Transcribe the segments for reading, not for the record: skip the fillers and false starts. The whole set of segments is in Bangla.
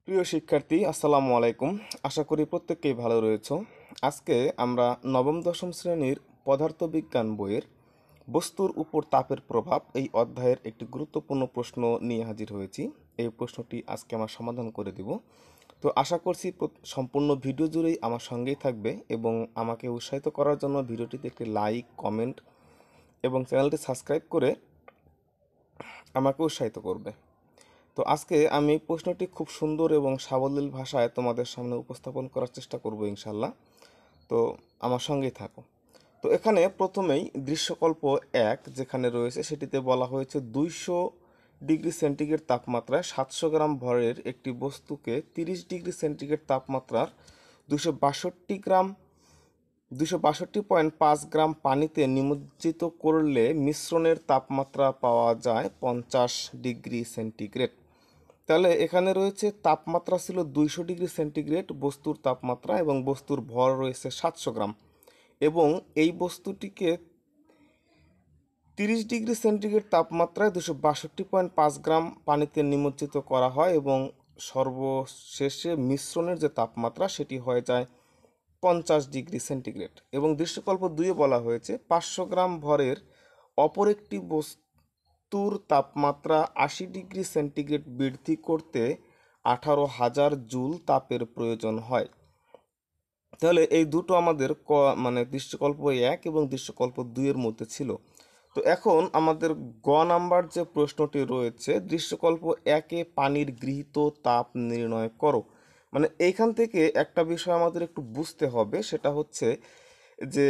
প্রিয় শিক্ষার্থী, আসসালামু আলাইকুম। আশা করি প্রত্যেককেই ভালো রয়েছো। আজকে আমরা নবম দশম শ্রেণীর পদার্থবিজ্ঞান বইয়ের বস্তুর উপর তাপের প্রভাব এই অধ্যায়ের একটি গুরুত্বপূর্ণ প্রশ্ন নিয়ে হাজির হয়েছি। এই প্রশ্নটি আজকে আমার সমাধান করে দেব। তো আশা করছি সম্পূর্ণ ভিডিও জুড়েই আমার সঙ্গেই থাকবে এবং আমাকে উৎসাহিত করার জন্য ভিডিওটিতে একটি লাইক, কমেন্ট এবং চ্যানেলটি সাবস্ক্রাইব করে আমাকে উৎসাহিত করবে। তো আজকে আমি প্রশ্নটি খুব সুন্দর এবং সাবলীল ভাষায় তোমাদের সামনে উপস্থাপন করার চেষ্টা করব ইনশাল্লাহ। তো আমার সঙ্গেই থাকো। তো এখানে প্রথমেই দৃশ্যকল্প 1 যেখানে রয়েছে সেটিতে বলা হয়েছে 200 ডিগ্রি সেন্টিগ্রেড তাপমাত্রায় 700 গ্রাম ভরের একটি বস্তুকে 30 ডিগ্রি সেন্টিগ্রেড তাপমাত্রার 262.5 গ্রাম পানিতে নিমজ্জিত করলে মিশ্রণের তাপমাত্রা পাওয়া যায় 50 ডিগ্রি সেন্টিগ্রেড। তাহলে এখানে রয়েছে তাপমাত্রা ছিল 200 ডিগ্রি সেন্টিগ্রেড বস্তুর তাপমাত্রা এবং বস্তুর ভর রয়েছে 700 গ্রাম, এবং এই বস্তুটিকে 30 ডিগ্রি সেন্টিগ্রেড তাপমাত্রায় 262.5 গ্রাম পানিতে নিমজ্জিত করা হয় এবং সর্বশেষে মিশ্রণের যে তাপমাত্রা সেটি হয়ে যায় 50 ডিগ্রি সেন্টিগ্রেড। এবং দৃশ্যকল্প 2-এ বলা হয়েছে 500 গ্রাম ভরের অপর একটি বস্তুর তাপমাত্রা 80 ডিগ্রি সেন্টিগ্রেড বৃদ্ধি করতে 18,000 জুল তাপের প্রয়োজন হয়। তাহলে এই দুটো আমাদের দৃশ্যকল্প 1 এবং দৃশ্যকল্প 2-এর মধ্যে ছিল। তো এখন আমাদের গ নাম্বার যে প্রশ্নটি রয়েছে, দৃশ্যকল্প 1-এ পানির গৃহীত তাপ নির্ণয় করো। এইখান থেকে একটা বিষয় আমাদের একটু বুঝতে হবে, সেটা হচ্ছে যে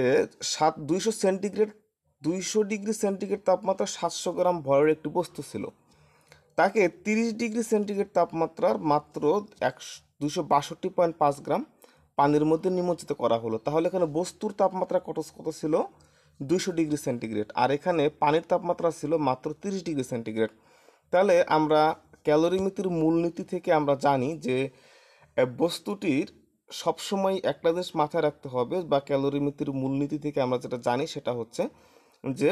200 ডিগ্রি সেন্টিগ্রেড তাপমাত্রা 700 গ্রাম ভরের একটি বস্তু ছিল, তাকে 30 ডিগ্রি সেন্টিগ্রেড তাপমাত্রার মাত্র 262.5 গ্রাম পানির মধ্যে নিমজ্জিত করা হলো। তাহলে এখানে বস্তুর তাপমাত্রা কত কত ছিল? 200 ডিগ্রি সেন্টিগ্রেড, আর এখানে পানির তাপমাত্রা ছিল মাত্র 30 ডিগ্রি সেন্টিগ্রেড। তাহলে আমরা ক্যালোরিমিতির মূলনীতি থেকে আমরা জানি যে বস্তুটির সবসময় একটা জিনিস মাথায় রাখতে হবে, বা ক্যালোরিমিতির মূলনীতি থেকে আমরা যেটা জানি সেটা হচ্ছে যে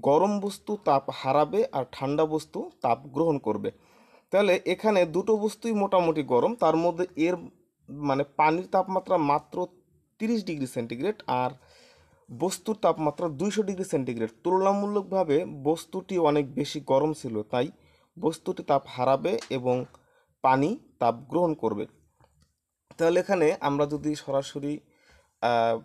গরম বস্তু তাপ হারাবে আর ঠান্ডা বস্তু তাপ গ্রহণ করবে। তাহলে এখানে দুটো বস্তুই মোটামুটি গরম, তার মধ্যে পানির তাপমাত্রা মাত্র 30 ডিগ্রি সেন্টিগ্রেড আর বস্তুর তাপমাত্রা 200 ডিগ্রি সেন্টিগ্রেড। তুলনামূলকভাবে বস্তুটি অনেক বেশি গরম ছিল, তাই বস্তুটি তাপ হারাবে এবং পানি তাপ গ্রহণ করবে। তাহলে এখানে আমরা যদি সরাসরি আহ,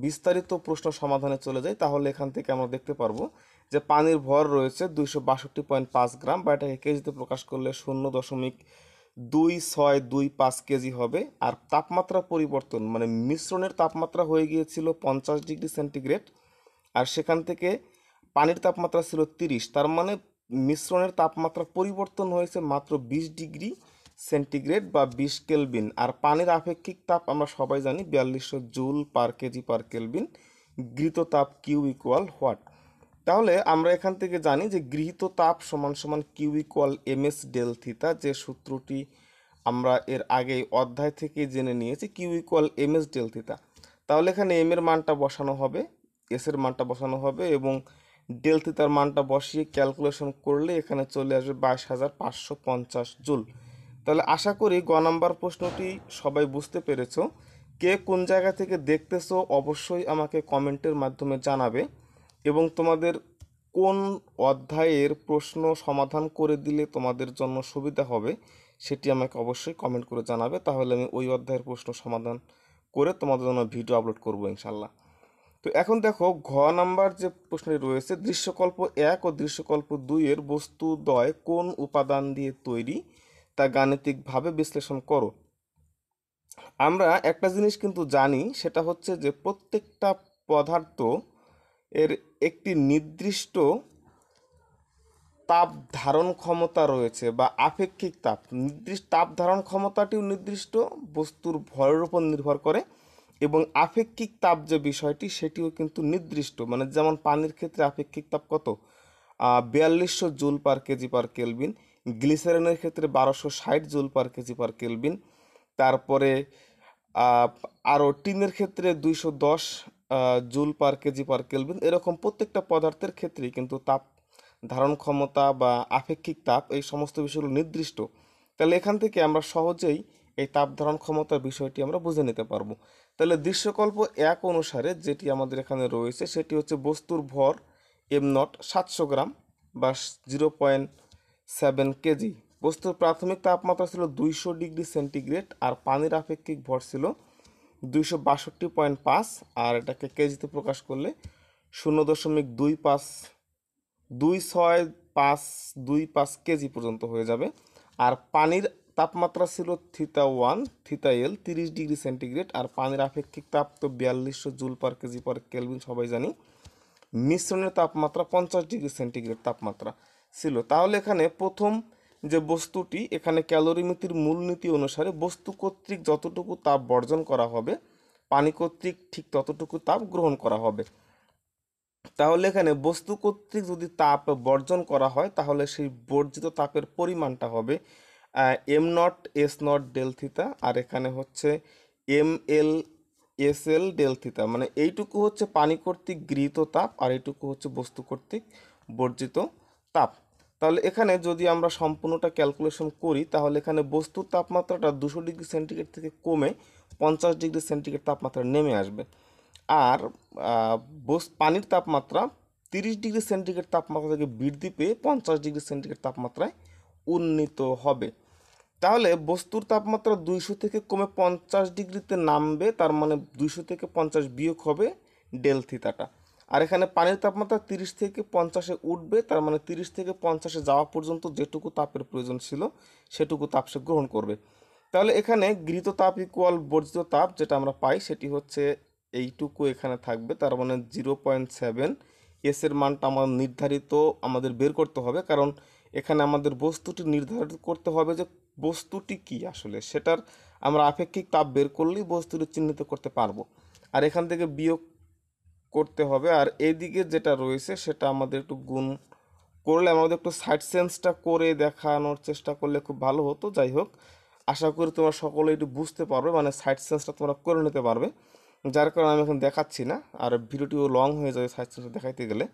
বিস্তারিত প্রশ্ন সমাধানে চলে যাই, তাহলে এখান থেকে আমরা দেখতে পারবো যে পানির ভর রয়েছে 262.5 গ্রাম, বা এটাকে কেজিতে প্রকাশ করলে 0.2625 কেজি হবে। আর তাপমাত্রা পরিবর্তন মিশ্রণের তাপমাত্রা হয়ে গিয়েছিল 50 ডিগ্রি সেন্টিগ্রেড, আর সেখান থেকে পানির তাপমাত্রা ছিল 30, তার মানে মিশ্রণের তাপমাত্রা পরিবর্তন হয়েছে মাত্র 20 ডিগ্রি সেন্টিগ্রেড বা 20 কেলভিন। আর পানির আপেক্ষিক তাপ আমরা সবাই জানি 4200 জুল/কেজি/কেলভিন। গৃহীত তাপ কিউ ইকুয়াল হোয়াট? তাহলে আমরা এখান থেকে জানি যে গৃহীত তাপ সমান সমান কিউ ইকুয়াল এমএস ডেল থিতা, যে সূত্রটি আমরা এর আগে অধ্যায় থেকে জেনে নিয়েছি, কিউ ইকুয়াল এমএস ডেল থিতা। তাহলে এখানে এম এর মানটা বসানো হবে, এস এর মানটা বসানো হবে এবং ডেল থিতার মানটা বসিয়ে ক্যালকুলেশন করলে এখানে চলে আসবে 22,550 জুল। তাহলে আশা করি গ নাম্বার প্রশ্নটি সবাই বুঝতে পেরেছো। কে কোন জায়গা থেকে দেখতেছো অবশ্যই আমাকে কমেন্টের মাধ্যমে জানাবে, এবং তোমাদের কোন অধ্যায়ের প্রশ্ন সমাধান করে দিলে তোমাদের জন্য সুবিধা হবে সেটি আমাকে অবশ্যই কমেন্ট করে জানাবে। তাহলে আমি ওই অধ্যায়ের প্রশ্ন সমাধান করে তোমাদের জন্য ভিডিও আপলোড করবো ইনশাল্লাহ। তো এখন দেখো ঘ নাম্বার যে প্রশ্নটি রয়েছে, দৃশ্যকল্প 1 ও দৃশ্যকল্প 2-এর বস্তুদ্বয় কোন উপাদান দিয়ে তৈরি তা গাণিতিকভাবে বিশ্লেষণ করো। আমরা একটা জিনিস কিন্তু জানি, সেটা হচ্ছে যে প্রত্যেকটা পদার্থ এর একটি নির্দিষ্ট তাপ ধারণ ক্ষমতা রয়েছে, বা আপেক্ষিক তাপ নির্দিষ্ট তাপ ধারণ ক্ষমতাটিও নির্দিষ্ট, বস্তুর ভরের উপর নির্ভর করে, এবং আপেক্ষিক তাপ যে বিষয়টি সেটিও কিন্তু নির্দিষ্ট। যেমন পানির ক্ষেত্রে আপেক্ষিক তাপ কত? 4200 জুল/কেজি/কেলভিন। গ্লিসারিনের ক্ষেত্রে 1260 জুল/কেজি/কেলভিন। তারপরে আহ, আরও টিনের ক্ষেত্রে 210 জুল/কেজি/কেলভিন। এরকম প্রত্যেকটা পদার্থের ক্ষেত্রেই কিন্তু তাপ ধারণ ক্ষমতা বা আপেক্ষিক তাপ এই সমস্ত বিষয়গুলো নির্দিষ্ট। তাহলে এখান থেকে আমরা সহজেই এই তাপ ধারণ ক্ষমতার বিষয়টি আমরা বুঝে নিতে পারবো। তাহলে দৃশ্যকল্প 1 অনুসারে যেটি আমাদের এখানে রয়েছে সেটি হচ্ছে বস্তুর ভর এম নট 700 গ্রাম বা 0.7 কেজি। বস্তুর প্রাথমিক তাপমাত্রা ছিল 200 ডিগ্রি সেন্টিগ্রেড আর পানির আপেক্ষিক ভর ছিল 262.5, আর এটাকে কেজিতে প্রকাশ করলে 0.25 2625 কেজি পর্যন্ত হয়ে যাবে। আর পানির তাপমাত্রা ছিল θ1 θL 30 ডিগ্রি সেন্টিগ্রেড আর পানির আপেক্ষিক তাপ তো 4200 joule per kg per kelvin সবাই জানি। মিশ্রণের তাপমাত্রা 50 ডিগ্রি সেন্টিগ্রেড তাপমাত্রা ছিল। তাহলে এখানে প্রথম যে বস্তুটি, এখানে ক্যালোরিমিতির মূলনীতি অনুসারে বস্তু কর্তৃক যতটুকু তাপ বর্জন করা হবে পানি কর্তৃক ঠিক ততটুকু তাপ গ্রহণ করা হবে। তাহলে এখানে বস্তু কর্তৃক যদি তাপ বর্জন করা হয় তাহলে সেই বর্জিত তাপের পরিমাণটা হবে m naught s naught del theta, আর এখানে হচ্ছে m l s l del theta, মানে এইটুকু হচ্ছে পানি কর্তৃক গৃহীত তাপ আর এইটুকু হচ্ছে বস্তু কর্তৃক বর্জিত তাপ। তাহলে এখানে যদি আমরা সম্পূর্ণটা ক্যালকুলেশন করি তাহলে এখানে বস্তুর তাপমাত্রাটা 200 ডিগ্রি সেন্টিগ্রেড থেকে কমে 50 ডিগ্রি সেন্টিগ্রেড তাপমাত্রা নেমে আসবে। আর পানির তাপমাত্রা 30 ডিগ্রি সেন্টিগ্রেড তাপমাত্রা থেকে বৃদ্ধি পেয়ে 50 ডিগ্রি সেন্টিগ্রেড তাপমাত্রায় উন্নীত হবে। তাহলে বস্তুর তাপমাত্রা 200 থেকে কমে 50 ডিগ্রিতে নামবে, তার মানে 200 থেকে 50 বিয়োগ হবে ডেল থিতাটা। আর এখানে পানির তাপমাত্রা 30 থেকে 50-এ উঠবে, তার মানে 30 থেকে 50-এ যাওয়া পর্যন্ত যেটুকু তাপের প্রয়োজন ছিল সেটুকু তাপ সে গ্রহণ করবে। তাহলে এখানে গৃহীত তাপ ইকুয়াল বর্জিত তাপ যেটা আমরা পাই সেটি হচ্ছে এইটুকু এখানে থাকবে, তার মানে 0.7। এর মানটা আমার নির্ধারিত আমাদের বের করতে হবে, কারণ এখানে আমাদের বস্তুটি নির্ধারিত করতে হবে যে বস্তুটি কি আসলে, সেটার আমরা আপেক্ষিক তাপ বের করলেই বস্তুটি চিহ্নিত করতে পারবো। আর এখান থেকে বিয়োগ করতে হবে, আর এদিকে যেটা রয়েছে সেটা আমাদের একটু গুণ করলে আমাদের একটু সাইড সেন্সটা করে দেখানোর চেষ্টা করলে খুব ভালো হতো। যাই হোক, আশা করি তোমরা সকলে একটু বুঝতে পারবে, মানে সাইড সেন্সটা তোমরা করে নিতে পারবে, যার কারণে আমি এখন দেখাচ্ছি না, আর ভিডিওটিও লং হয়ে যাবে সাইড সেন্সটা দেখাইতে গেলে।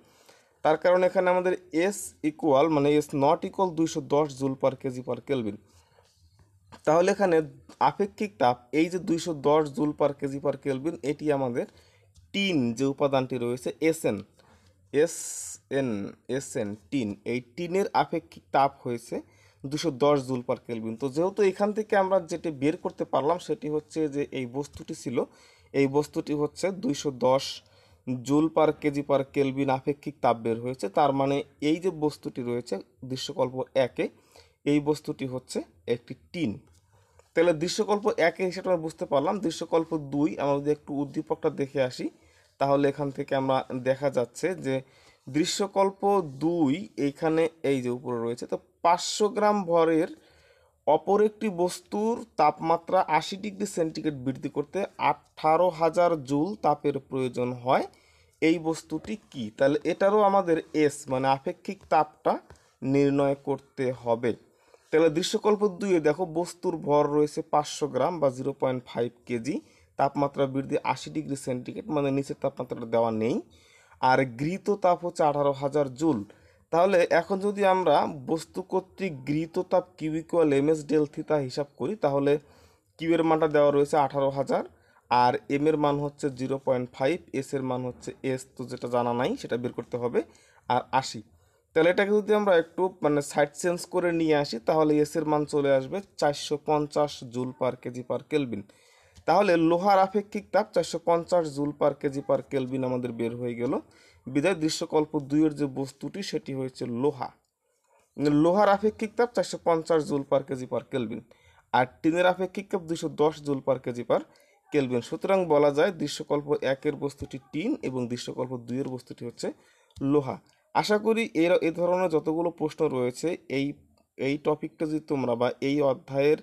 তার কারণে এখানে আমাদের এস ইকুয়াল মানে S not equal 210 joule per kg per kelvin. তাহলে এখানে আপেক্ষিক তাপ এই যে 210 joule per kg per kelvin, এটি আমাদের টিন যে উপাদানটি রয়েছে SN S N SN tin, এই টিনের আপেক্ষিক তাপ হয়েছে 210 জুল পার কেলভিন। তো যেহেতু এখান থেকে আমরা যেটি বের করতে পারলাম সেটি হচ্ছে যে এই বস্তুটি ছিল, এই বস্তুটি হচ্ছে 210 joule per kg per kelvin আপেক্ষিক তাপ বের হয়েছে, তার মানে এই যে বস্তুটি রয়েছে দৃশ্যকল্প 1-এ, এই বস্তুটি হচ্ছে একটি টিন। তাহলে দৃশ্যকল্প 1-এ হিসেবে আমরা বুঝতে পারলাম। দৃশ্যকল্প 2 আমরা যদি একটু উদ্দীপকটা দেখে আসি তাহলে এখান থেকে আমরা দেখা যাচ্ছে যে দৃশ্যকল্প 2 এইখানে এই যে উপরে রয়েছে, তো 500 গ্রাম ভরের অপর একটি বস্তুর তাপমাত্রা 80 ডিগ্রি সেন্টিগ্রেড বৃদ্ধি করতে 18,000 জুল তাপের প্রয়োজন হয়। এই বস্তুটি কি? তাহলে এটারও আমাদের এস মানে আপেক্ষিক তাপটা নির্ণয় করতে হবে। তাহলে দৃশ্যকল্প 2-এ দেখো বস্তুর ভর রয়েছে 500 গ্রাম বা 0.5 কেজি, তাপমাত্রা বৃদ্ধি 80 ডিগ্রি সেন্টিগ্রেড, মানে নিচের তাপমাত্রাটা দেওয়া নেই, আর গৃহীত তাপ হচ্ছে 18,000 জুল। তাহলে এখন যদি আমরা বস্তু কর্তৃক গৃহীত তাপ q equal m s del theta হিসাব করি তাহলে কিউ এর মানটা দেওয়া রয়েছে 18,000, আর এম এর মান হচ্ছে 0.5, এস এর মান হচ্ছে এস তো যেটা জানা নাই সেটা বের করতে হবে, আর 80। তাহলে এটাকে যদি আমরা একটু মানে সাইড চেঞ্জ করে নিয়ে আসি তাহলে এস এর মান চলে আসবে 450 joule per kg per kelvin. তাহলে লোহার আপেক্ষিক তাপ 450 joule per kg per kelvin আমাদের বের হয়ে গেল। বিদায় দৃশ্যকল্প 2-এর যে বস্তুটি সেটি হয়েছে লোহা। লোহার আপেক্ষিক তাপ 450 joule per kg per kelvin, আর টিনের আপেক্ষিক তাপ 210 joule per kg per kelvin. সুতরাং বলা যায় দৃশ্যকল্প 1-এর বস্তুটি টিন এবং দৃশ্যকল্প 2-এর বস্তুটি হচ্ছে লোহা। আশা করি এ ধরনের যতগুলো প্রশ্ন রয়েছে এই এই টপিকটা যদি তোমরা বা এই অধ্যায়ের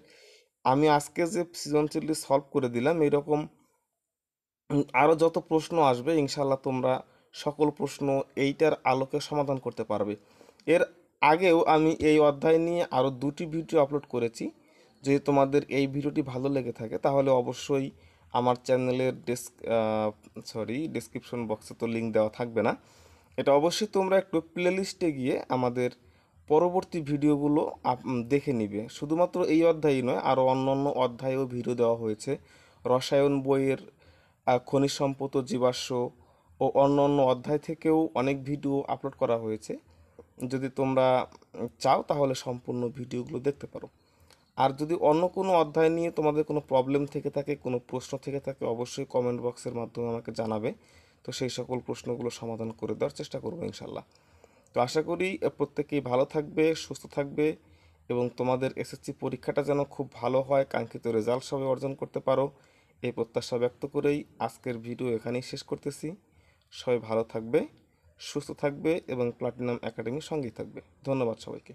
আমি আজকে যে সৃজনশীলটি সলভ করে দিলাম এরকম আরও যত প্রশ্ন আসবে ইনশাল্লাহ তোমরা সকল প্রশ্ন এইটার আলোকে সমাধান করতে পারবে। এর আগেও আমি এই অধ্যায় নিয়ে আরও 2টি ভিডিও আপলোড করেছি। যদি তোমাদের এই ভিডিওটি ভালো লেগে থাকে তাহলে অবশ্যই আমার চ্যানেলের ডেসক্রিপশন বক্সে তো লিঙ্ক দেওয়া থাকবে না, এটা অবশ্যই তোমরা একটু প্লেলিস্টে গিয়ে আমাদের পরবর্তী ভিডিওগুলো দেখে নিবে। শুধুমাত্র এই অধ্যায়ই নয়, আরও অন্যান্য অধ্যায়েও ভিডিও দেওয়া হয়েছে। রসায়ন বইয়ের খনিজ সম্পদ ও জীবাশ্ম ও অন্যান্য অধ্যায় থেকেও অনেক ভিডিও আপলোড করা হয়েছে। যদি তোমরা চাও তাহলে সম্পূর্ণ ভিডিওগুলো দেখতে পারো। আর যদি অন্য কোনো অধ্যায় নিয়ে তোমাদের কোনো প্রবলেম থেকে থাকে, কোনো প্রশ্ন থেকে থাকে, অবশ্যই কমেন্ট বক্সের মাধ্যমে আমাকে জানাবে। তো সেই সকল প্রশ্নগুলো সমাধান করে দেওয়ার চেষ্টা করবো ইনশাল্লাহ। তো আশা করি প্রত্যেকেই ভালো থাকবে, সুস্থ থাকবে এবং তোমাদের এসএসসি পরীক্ষাটা যেন খুব ভালো হয়, কাঙ্ক্ষিত রেজাল্ট সবাই অর্জন করতে পারো, এই প্রত্যাশা ব্যক্ত করেই আজকের ভিডিও এখানেই শেষ করতেছি। সবাই ভালো থাকবে, সুস্থ থাকবে এবং প্লাটিনাম একাডেমির সঙ্গেই থাকবে। ধন্যবাদ সবাইকে।